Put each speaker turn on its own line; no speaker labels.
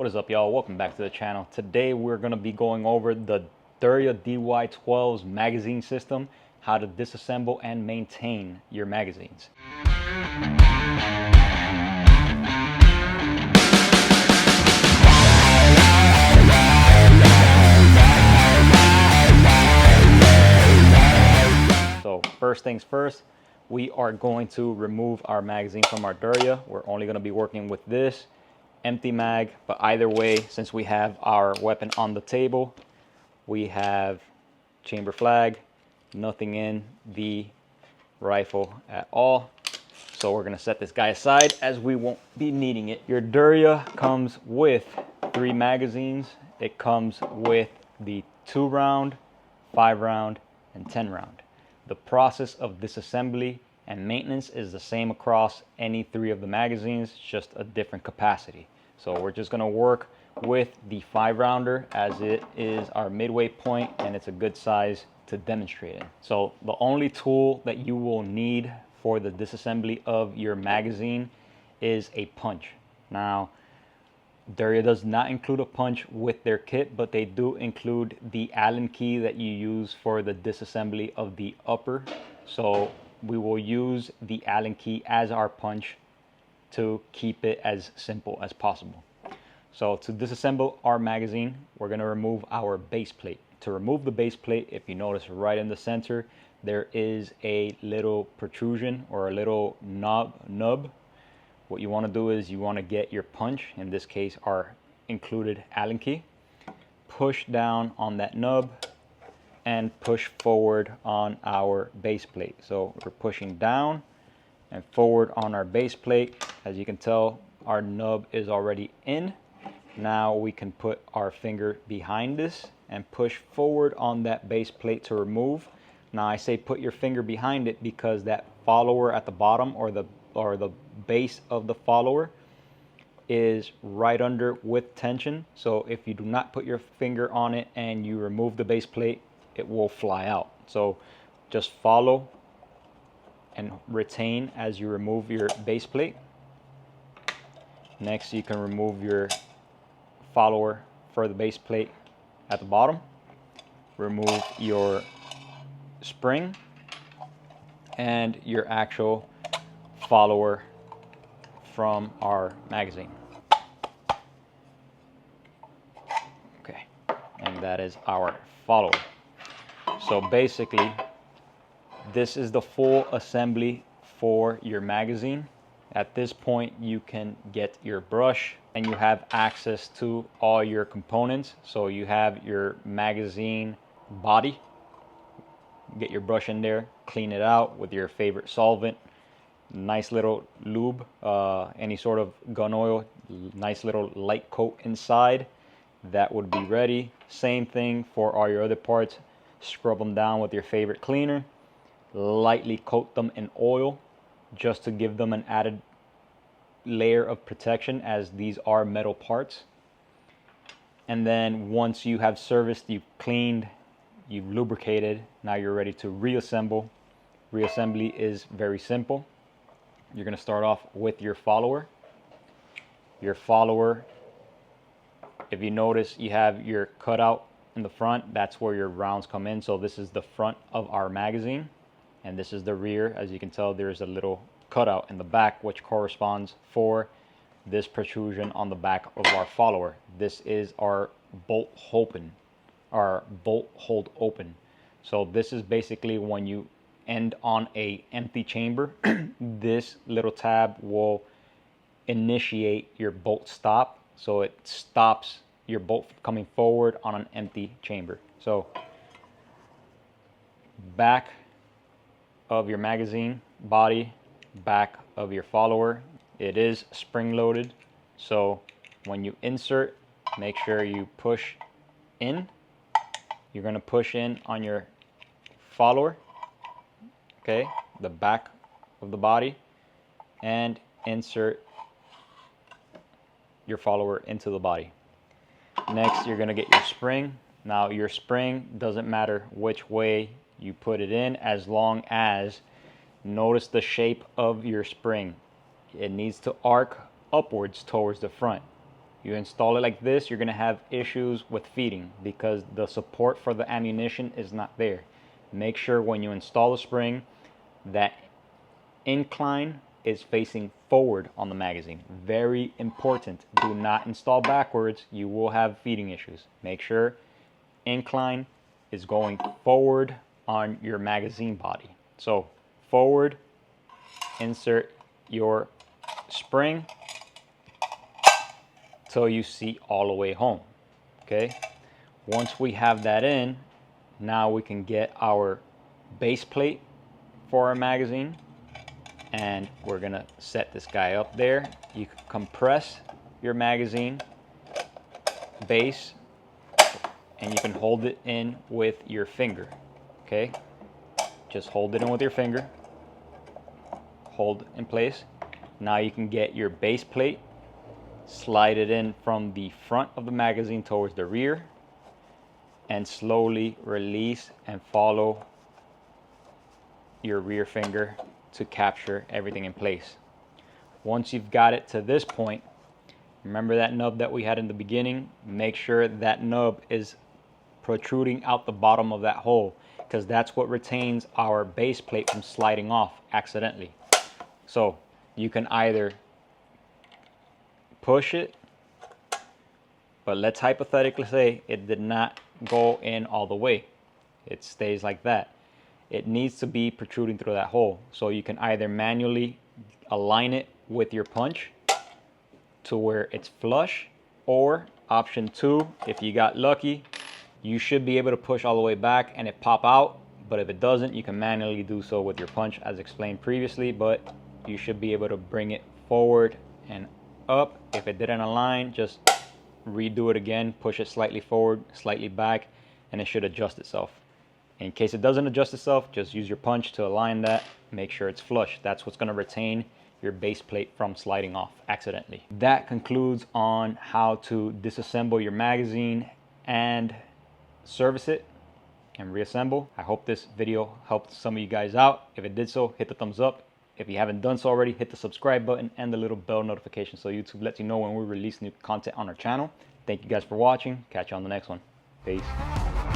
What is up, y'all? Welcome back to the channel. Today we're going to be going over the Derya DY12's magazine system, how to disassemble and maintain your magazines. So first things first, we are going to remove our magazine from our Derya. We're only going to be working with this empty mag, but either way, since we have our weapon on the table, we have chamber flag, nothing in the rifle at all. So we're going to set this guy aside as we won't be needing it. Your Derya comes with 3 magazines. It comes with the 2-round, 5-round, and 10-round. The process of disassembly and maintenance is the same across any 3 of the magazines, just a different capacity. So we're just going to work with the 5-rounder as it is our midway point and it's a good size to demonstrate it. So the only tool that you will need for the disassembly of your magazine is a punch. Now, Derya does not include a punch with their kit, but they do include the Allen key that you use for the disassembly of the upper. So we will use the Allen key as our punch to keep it as simple as possible. So to disassemble our magazine, we're going to remove our base plate. To remove the base plate, if you notice right in the center, there is a little protrusion or a little nub. What you want to do is you want to get your punch, in this case our included Allen key, push down on that nub and push forward on our base plate. So we're pushing down and forward on our base plate. As you can tell, our nub is already in. Now we can put our finger behind this and push forward on that base plate to remove. Now I say put your finger behind it because that follower at the bottom, or the base of the follower, is right under with tension. So if you do not put your finger on it and you remove the base plate, it will fly out. So just follow and retain as you remove your base plate. Next, you can remove your follower for the base plate at the bottom. Remove your spring and your actual follower from our magazine. Okay, and that is our follower. So basically, this is the full assembly for your magazine. At this point, you can get your brush and you have access to all your components. So you have your magazine body. Get your brush in there, clean it out with your favorite solvent. Nice little lube, any sort of gun oil, nice little light coat inside. That would be ready. Same thing for all your other parts. Scrub them down with your favorite cleaner. Lightly coat them in oil just to give them an added layer of protection, as these are metal parts. And then once you have serviced, you've cleaned, you've lubricated, now you're ready to reassemble. Reassembly is very simple. You're going to start off with your follower. Your follower, if you notice, you have your cutout in the front. That's where your rounds come in. So this is the front of our magazine, and this is the rear. As you can tell, there's a little cutout in the back, which corresponds for this protrusion on the back of our follower. This is our bolt open, our bolt hold open. So this is basically when you end on a empty chamber, this little tab will initiate your bolt stop. So it stops your bolt coming forward on an empty chamber. So back of your magazine body, back of your follower, it is spring loaded. So when you insert, make sure you push in. You're going to push in on your follower, okay, the back of the body, and insert your follower into the body. Next, you're going to get your spring. Now your spring, doesn't matter which way you put it in, as long as, notice the shape of your spring. It needs to arc upwards towards the front. You install it like this, you're going to have issues with feeding because the support for the ammunition is not there. Make sure when you install the spring that incline is facing forward on the magazine. Very important. Do not install backwards. You will have feeding issues. Make sure incline is going forward on your magazine body. So forward, insert your spring till you see all the way home. Okay, once we have that in, now we can get our base plate for our magazine, and we're gonna set this guy up there. You can compress your magazine base and you can hold it in with your finger. Okay, just hold it in with your finger, hold in place. Now you can get your base plate, slide it in from the front of the magazine towards the rear, and slowly release and follow your rear finger to capture everything in place. Once you've got it to this point, remember that nub that we had in the beginning? Make sure that nub is protruding out the bottom of that hole, because that's what retains our base plate from sliding off accidentally. So you can either push it, but let's hypothetically say it did not go in all the way. It stays like that. It needs to be protruding through that hole. So you can either manually align it with your punch to where it's flush, or option 2, if you got lucky, you should be able to push all the way back and it pop out. But if it doesn't, you can manually do so with your punch as explained previously, but you should be able to bring it forward and up. If it didn't align, just redo it again, push it slightly forward, slightly back, and it should adjust itself. In case it doesn't adjust itself, just use your punch to align that, make sure it's flush. That's what's going to retain your base plate from sliding off accidentally. That concludes on how to disassemble your magazine and service it and reassemble. I hope this video helped some of you guys out. If it did so, hit the thumbs up. If you haven't done so already, hit the subscribe button and the little bell notification so YouTube lets you know when we release new content on our channel. Thank you guys for watching. Catch you on the next one. Peace.